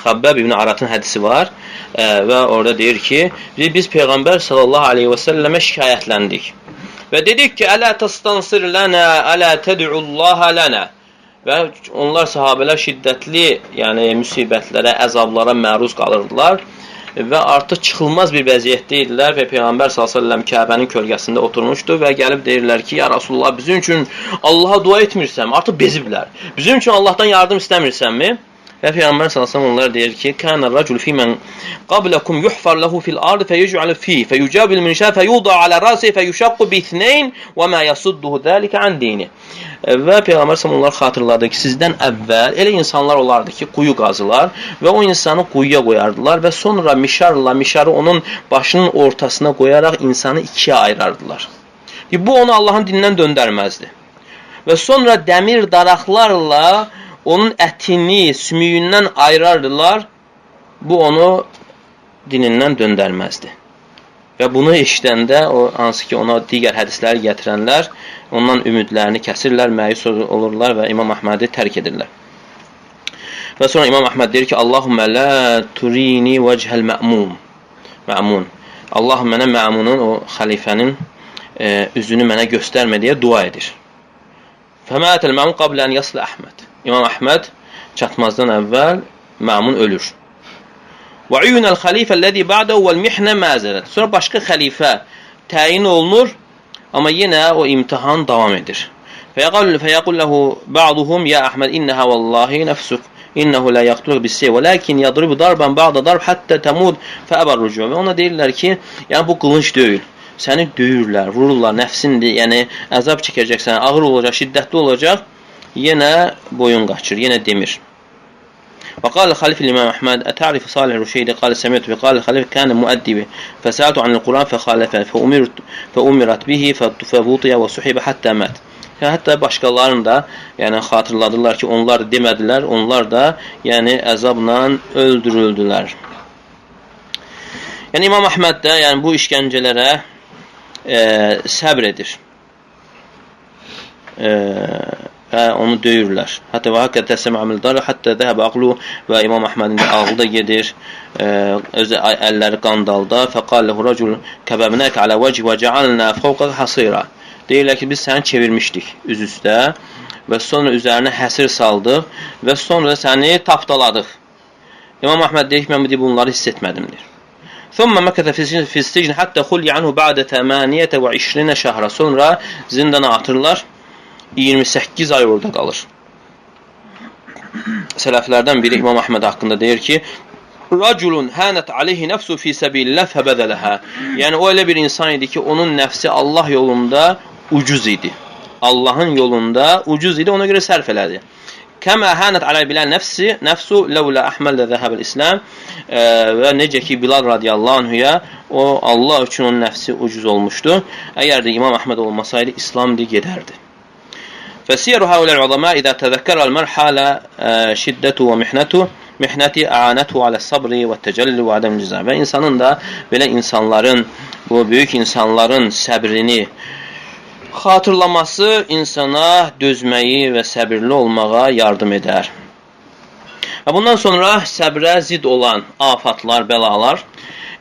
Xabbab ibn Aratın hədisi var və orada deyir ki, biz Peyğəmbər sallallahu aleyhi və səlləmə şikayətləndik. Və dedik ki, ələ təstansir lənə, ələ təd'ullaha lənə. Və onlar sahabələr şiddətli, yəni müsibətlərə, əzablara məruz qalırdılar və artıq çıxılmaz bir vəziyyətdə idilər və Peyğəmbər s.ə.v Kəbənin kölgəsində oturmuşdu və gəlib deyirlər ki, ya Rasulullah, bizim üçün Allaha dua etmirsəm, artıq beziblər. Bizim üçün Allahdan yardım istəmirsənmi? Və Peyğəmbər s.ə.v onlar deyir ki, kənə racul fīmən qabləkum yuhfar ləhu fil ardı fəyuc'alu fîh fəyucabil minşə fəyuda alə rasi fəyuşaqqu bithnəyn və mə yasudduhu dəlikə an dini. Və Peyğəmbər s.ə.v onlar xatırladı ki, sizdən əvvəl elə insanlar olardı ki, quyu qazılar və o insanı quyuya qoyardılar və sonra mişarı onun başının ortasına qoyaraq insanı ikiyə ayırardılar. Bu onu Allahın dinindən döndərməzdi. Və sonra dəmir daraqlarla onun ətini sümüyündən ayırardılar, bu onu dinindən döndərməzdi. Və bunu eşidəndə, hansı ki ona digər hədisləri gətirənlər, ondan ümidlərini kəsirlər, məyus olurlar və İmam Əhmədi tərk edirlər. Və sonra İmam Əhməd deyir ki, Allahümmə lə turini vəchəl mə'mun. Allahım mənə mə'munun, o xəlifənin üzünü mənə göstərmə deyə dua edir. Fəmətəl mə'mun qablə ən yaslı Əhməd. İmam Əhməd çatmazdan əvvəl məmun ölür. Və uyunəl xəlifə ləzi ba'dahu vəl mihnə məzələt. Sonra başqa xəlifə təyin olunur, amma yenə o imtihan davam edir. Fəyəqul ləhu ba'duhum ya Əhməd innəhə vallahi nəfsuk innəhu lə yaqtuluk bis-seyf vəlakin yadribu darban ba'da darb hatta tamud fəəbər rucu. Və ona deyirlər ki, yəni bu qılınc deyil. Səni döyürlər, vururlar, nəfsindir, yəni əzab çəkəcəksən, ağır olacaq, şiddətli olacaq. Yenə boyun qaçır, yenə demir. Və qal xəlifə İmam Əhməd, ətərif Salih Rüşeydi, qal səmiyyətü və qal xəlifə kənə müəddibi, fəsəltu anil Quran fəxalifə, fəumirat bihi, fəvutiyə və suhibə həttə mət. Hətta başqalarını da yəni, xatırladırlar ki, onlar demədilər, onlar da yəni, əzabla öldürüldülər. Yəni İmam Əhməd də yəni, bu işgəncələrə səbr edir. Və onu döyürlər. Hətta və həqiqətə səməmildar, hətta dəhəb ağlu və İmam Əhmədin də ağlı da gedir, özü əlləri qandalda. Fəqalləhu rəcul kəbəbnək alə vəcih və cəalnə fəvqəq hasira. Deyirlər ki, biz səni çevirmişdik üz üstə və sonra üzərinə həsir saldıq və sonra səni tapdaladıq. İmam Əhməd deyir ki, mən bunları hiss etmədimdir. Thumma məkətə fissicn hətta xulli anhu ba'də 28 şəhra. Sonra zindana atırlar. 28 ay orada qalır. Sələflərdən biri İmam Əhməd haqqında deyir ki, Raculun hənət aleyhi nəfsu fi səbilillah fəbədələhə. Yəni, o elə bir insan idi ki, onun nəfsi Allah yolunda ucuz idi. Allahın yolunda ucuz idi, ona görə sərf elədi. Kəmə hənət aləy bilən nəfsu ləvlə əhməldə zəhəbəl İslam və necə ki, Bilal radiyallahu anhuya o Allah üçün onun nəfsi ucuz olmuşdu. Əgər də İmam Əhməd olmasaydı, İslam deyə gedərdi. فسير هؤلاء العظماء إذا تذكر المرحلة شدته ومحنته mihnəti əanətu alə sabri və təcəlli və ədəm cizə. Və insanın da belə insanların, bu böyük insanların səbrini xatırlaması insana dözməyi və səbirli olmağa yardım edər. Və bundan sonra səbrə zid olan afatlar, bəlalar.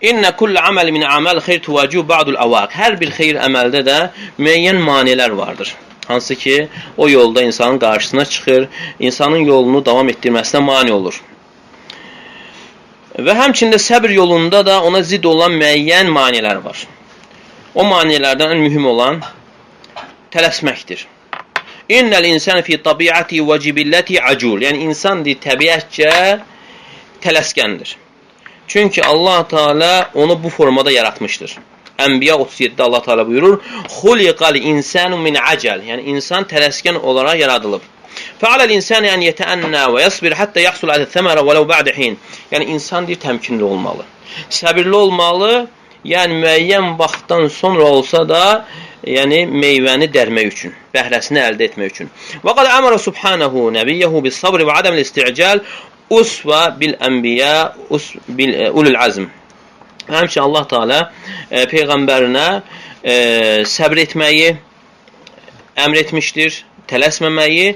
İnnə kullə əməl min əməl xeyr tuvacü ba'dul əvaq. Hər bir xeyr əməldə də müəyyən manelər vardır. Hansı ki, o yolda insanın qarşısına çıxır, insanın yolunu davam etdirməsinə mane olur. Və həmçində səbr yolunda da ona zid olan müəyyən manelər var. O manelərdən ən mühüm olan tələsməkdir. İnnəl insan fi tabiati və cibilləti acul. Yəni, insan təbiətcə tələskəndir. Çünki Allah Teala onu bu formada yaratmışdır. Ənbiya 37-də Allah Teala buyurur: "Xuliqal insanu min acəl." Yəni insan tələskən olaraq yaradılıb. Fa'alal insani an yeta'anna və yasbir hatta yahsul ala themara walau ba'da hin. Yəni insan deyir təmkinli olmalı. Səbirli olmalı. Yəni müəyyən vaxtdan sonra olsa da, yəni meyvəni dərmək üçün, bəhrəsini əldə etmək üçün. Və qad amara subhanahu nabiyyehu bis sabr və adamil isti'cal usva bil anbiya bil ulul azm. Həmçinin Allah Teala peyğəmbərinə səbr etməyi əmr etmişdir, tələsməməyi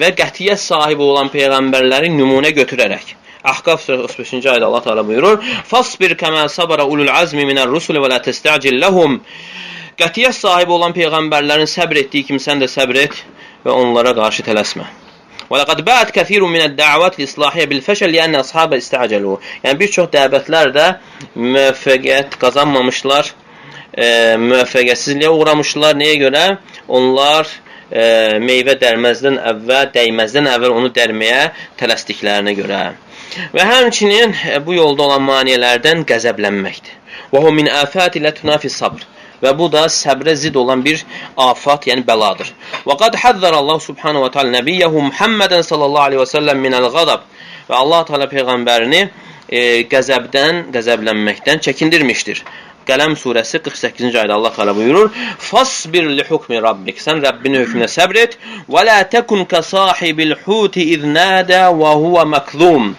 və qətiyyət sahibi olan peyğəmbərləri nümunə götürərək. Ahqaf surəsi 35-ci ayədə Allah Teala buyurur: "Fasbir kema sabara ulul azmi minar-rusul və la testa'cil lahum." Qətiyyət sahibi olan peyğəmbərlərin səbr etdiyi kimi sən də səbr et və onlara qarşı tələsmə. Və laqad ba'at kathirun minad-da'awat li-islahiyya bil-fashal li'anna ashaba ista'jalu. Yəni bir çox dəvətlər də müvəffəqiyyət qazanmamışlar, müvəffəqiyyətsizliyə uğramışlar. Nəyə görə? Onlar meyvə dəyməzdən əvvəl onu dərməyə tələsdiklərinə görə. Və həmçinin bu yolda olan maneələrdən qəzəblənməkdir. Və hu min afati la tunafi sabr. Və bu da səbrə zid olan bir afat, yəni bəladır. Və qad hazzara Allah subhanahu wa ta'ala nabiyyehu Muhammeden sallallahu aleyhi və səlləm minəl qadab. Və Allah Teala peyğəmbərini qəzəblənməkdən çəkindirmişdir. Qələm surəsi 48-ci ayədə Allah Teala buyurur: "Fasbir li hukmi rabbik." Sən Rəbbinin hökmünə səbr et. "Və la takun ka sahibil huti iz nada və huwa makzum."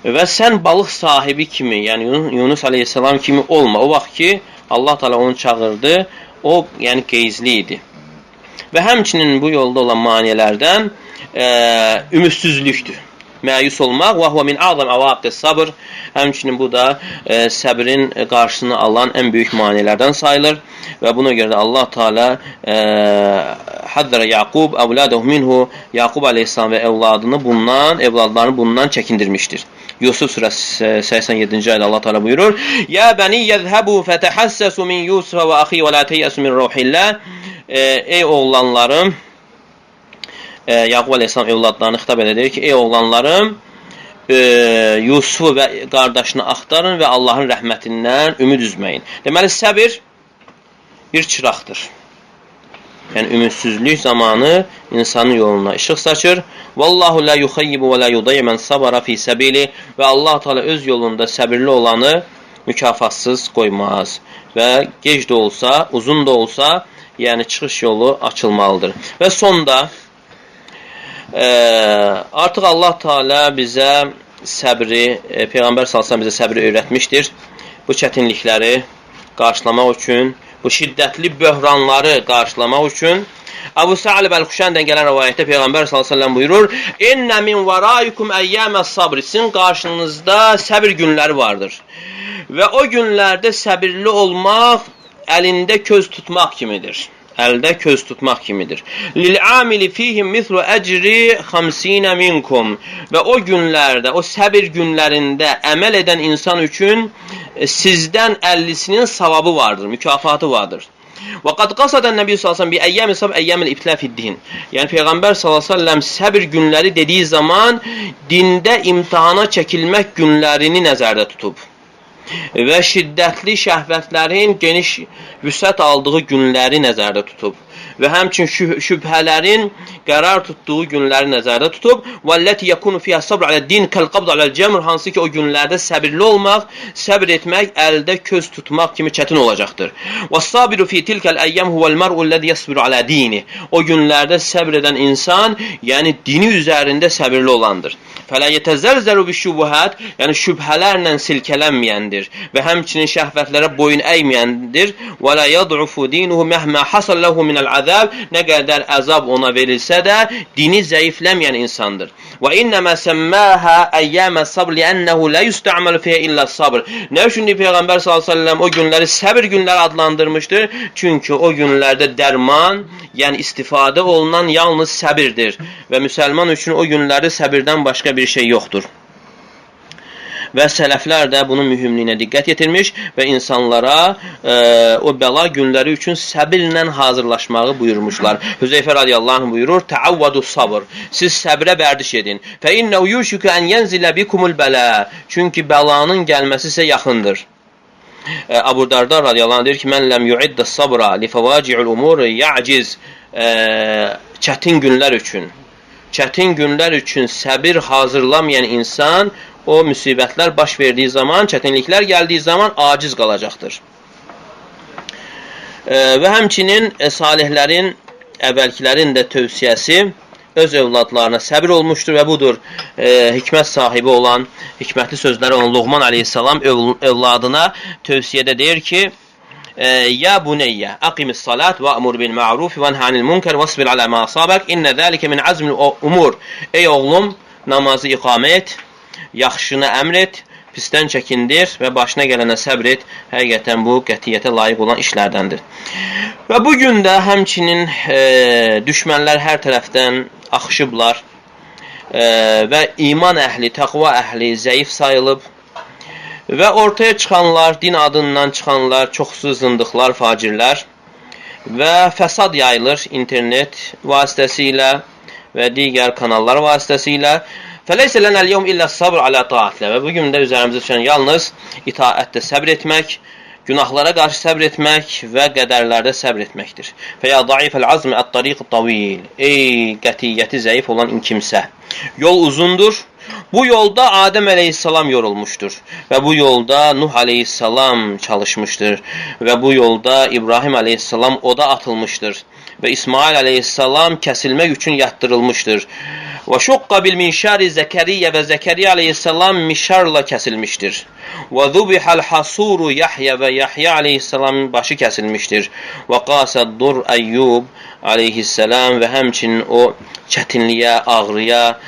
Və sən balıq sahibi kimi, yəni Yunus əleyhissalam kimi olma. O vaxt ki Allah Teala onu çağırdı, o yəni qeyzli idi. Və həmçinin bu yolda olan maneələrdən ümidsizlikdir. Məyus olmaq və huve min azam avaqis sabr. Həmçinin bu da səbrin qarşısını alan ən böyük maneələrdən sayılır və buna görə də Allah Teala hazzara Yaqub avladahu minhu. Yaqub əleyhissalam və evladlarını bundan çəkindirmişdir. Yusuf surəsi 87-ci ayədə Allah Teala buyurur: "Ya bani yezhabu fatahassasu min Yusuf və axi və la tayasu min ruhillah." Ey oğlanlarım, Yaqub əleyhissalam evladlarını xitab edir ki, ey oğlanlarım, Yusufu və qardaşını axtarın və Allahın rəhmətindən ümid üzməyin. Deməli, səbir bir çıraqdır. Yəni, ümidsizlik zamanı insanın yoluna işıq saçır. Vallahu la yuxayyibu və la yudayyi mən sabara fi səbili. Və Allah Teala öz yolunda səbirli olanı mükafatsız qoymaz. Və gec də olsa, uzun da olsa, yəni çıxış yolu açılmalıdır. Və sonda artıq Allah Teala bizə səbri, Peyğəmbər sallallahu bizə səbri öyrətmişdir. Bu çətinlikləri qarşılamaq üçün, bu şiddətli böhranları qarşılamaq üçün. Əbu Sa'lib Əl-Xuşan'dan gələn rivayətdə Peyğəmbər sallallahu buyurur: "İnnə min varaykum əyyəməs sabr." Sizin qarşınızda səbir günləri vardır. Və o günlərdə səbirli olmaq əlində köz tutmaq kimidir. Əldə köz tutmaq kimidir. Lil-amili fihim mislu əcri 50 minkum. Və o günlərdə, o səbir günlərində əməl edən insan üçün sizdən 50'sinin savabı vardır, mükafatı vardır. Və qad qasadan Nəbi sallallahu əleyhi və səlləm bi əyyəmi sabr əyyəmil ibtila fid-din. Yəni Peyğəmbər sallallahu əleyhi və səlləm səbir günləri dediyi zaman dində imtahana çəkilmək günlərini nəzərdə tutub. Və şiddətli şəhvətlərin geniş vüsət aldığı günləri nəzərdə tutub. Və həmçin şübhələrin qərar tutduğu günləri nəzərdə tutub. "Vallati yakunu fiha sabr aləd-din kal-qabd aləl-cəmr." Hansı ki o günlərdə səbirli olmaq, səbr etmək, əldə köz tutmaq kimi çətin olacaqdır. "Was-sabiru fi tilkal ayyam huvel-mar'u allazi yasbiru alə dini." O günlərdə səbr edən insan, yəni dini üzərində səbirli olandır. "Fələ yetəzəlzəlu biş-şubuhat." Yəni şübhələrlə silkələnməyəndir və həmçinin şəhvətlərə boyun əyməyəndir. "Və la yad'ufu dinuhu məhmə hasal lahu minəl-azab." Nə qədər əzab ona verilsə də dini zəifləməyən insandır. "Və innəmə səmməhə əyyəmə sabr li'ənəhu la yusta'malu fiha illa sabr." Nə üçün Peyğəmbər sallallahu əleyhi və səlləm o günləri səbir günləri adlandırmışdır? Çünki o günlərdə dərman, yəni istifadə olunan yalnız səbirdir və müsəlman üçün o günlərdə səbirdən başqa bir şey yoxdur. Və sələflər də bunun mühümliyinə diqqət yetirmiş və insanlara o bəla günləri üçün səbirlə hazırlaşmağı buyurmuşlar. Hüzeyfə radiyallahu anh buyurur: "Təavvadu sabr." Siz səbrə vərdiş edin. "Fə innəhu yuşku an yanzilə bikumul bəla." Çünki bəlanın gəlməsi sizə yaxındır. Abu Darda radiyallahu anh deyir ki, mən ləm yu'iddə sabra li fəvaci'ul umur ya'ciz, çətin günlər üçün səbir hazırlamayan insan o müsibətlər baş verdiyi zaman, çətinliklər gəldiyi zaman aciz qalacaqdır. Və həmçinin salihlərin, əvvəlkilərin də tövsiyəsi öz övladlarına səbir olmuşdur və budur hikmət sahibi olan, hikmətli sözləri olan Luqman aleyhissalam övladına tövsiyədə deyir ki, Ya buneyyə, aqimis salat və əmur bil ma'ruf və nəhənil munkar və asbir alə mə asabək, innə zəlikə min azmil umur. Ey oğlum, namazı iqamə et, yaxşını əmr et, pisdən çəkindir və başına gələnə səbr et. Həqiqətən bu qətiyyətə layiq olan işlərdəndir. Və bugün də həmçinin düşmənlər hər tərəfdən axışıblar və iman əhli, təqva əhli zəif sayılıb və ortaya çıxanlar, din adından çıxanlar, çoxsuz zındıqlar, facirlər və fəsad yayılır internet vasitəsilə və digər kanallar vasitəsilə. فَلَيْسَ لَنَا الْيَوْمِ إِلَّا الصَّبْرُ عَلَى طَاعَةِ. Və bugün də üzərimizdə düşən yalnız itaətdə səbr etmək, günahlara qarşı səbr etmək və qədərlərdə səbr etməkdir. فَيَا ضَعِيفَ الْعَزْمِ الطَّرِيقِ الطَّوِيلِ. Ey qətiyyəti zəif olan kimsə, yol uzundur. Bu yolda Adəm əleyhissalam yorulmuşdur və bu yolda Nuh əleyhissalam çalışmışdır və bu yolda İbrahim əleyhissalam oda atılmışdır və İsmail əleyhissalam kəsilmək üçün yatdırılmışdır. Və şuqqa bil minşari Zəkəriyyə və Zəkəriyyə əleyhissalam mişarla kəsilmişdir. Və zubihəl hasuru Yahya və Yahya əleyhissalamın başı kəsilmişdir. Və qasaddur Əyyub əleyhissalam və həmçinin o çətinliyə, ağrıya,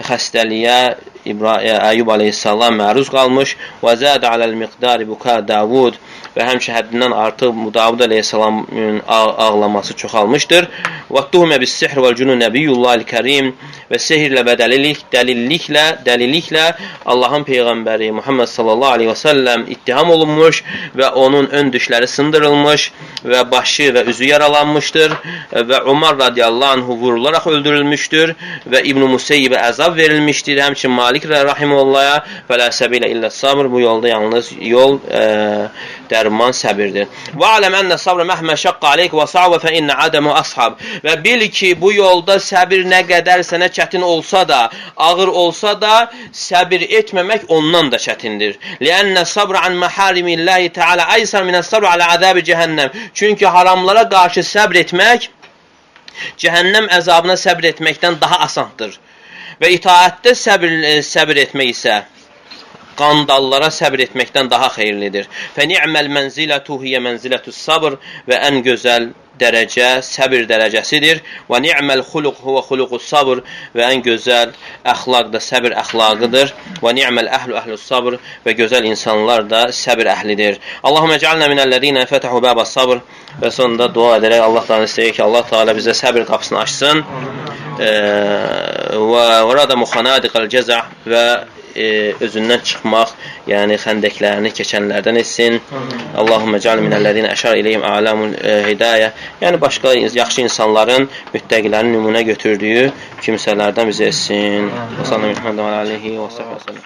xəstəliyə Əyyub əleyhissalam məruz qalmış. Və zədə aləl miqdari buka Davud və həmçə həddindən artıq Davud əleyhissalamın ağlaması çoxalmışdır. Və tuhmə bis sihr vəl cunun nəbiyyullahil kərim və sehirlə və dəlilliklə Allahın Peyğəmbəri Muhammed sallallahu aleyhi və səlləm ittiham olunmuş və onun ön dişləri sındırılmış və başı və üzü yaralanmışdır və Umar radiyallahu anhu vurularaq öldürülmüşdür və İbn-i Museyyibə əzab verilmişdir. Həmçin Malik rahimullah'a fələ səbilə illə sabr, bu yolda yalnız yol dərman səbirdir. Və aləm ənə sabrə məhmə şəqqa aleyk və sa'və fə innə adəmü ashab. Və bil ki, bu yolda səbir nə qədər sənə çətin olsa da, ağır olsa da, səbir etməmək ondan da çətindir. Ləənnə sabrə ən məhərimillahi teala aysar minə sabrə alə əzəbi cəhənnəm. Çünki haramlara qarşı səbr etmək, cəhənnəm əzabına səbr etməkdən daha asandır. Və itaətdə səbr etmək isə qandallara səbr etməkdən daha xeyirlidir. Fə ni'məl mənzilətu hiyə mənzilətus sabr və ən gözəl dərəcə səbir dərəcəsidir. Və ni'məl xuluq huvə xuluqus sabr və ən gözəl əxlaq da səbir əxlaqıdır. Və ni'məl əhlus sabr və gözəl insanlar da səbir əhlidir. Allahumma ec'alna minəllezina fatahu babas sabr. Və sonunda dua edərək Allah istəyir ki, Allah Teala bizə səbir qapısını açsın. Və orada muxanadiqal cəza və özündən çıxmaq, yəni xəndəklərini keçənlərdən etsin. Allahümmə cəal minəllədinə əşar iləyim aləmun hidayə. Yəni başqa yaxşı insanların, müttəqilərin nümunə götürdüyü kimsələrdən bizə etsin. Və sallallahu aleyhi və səlləm.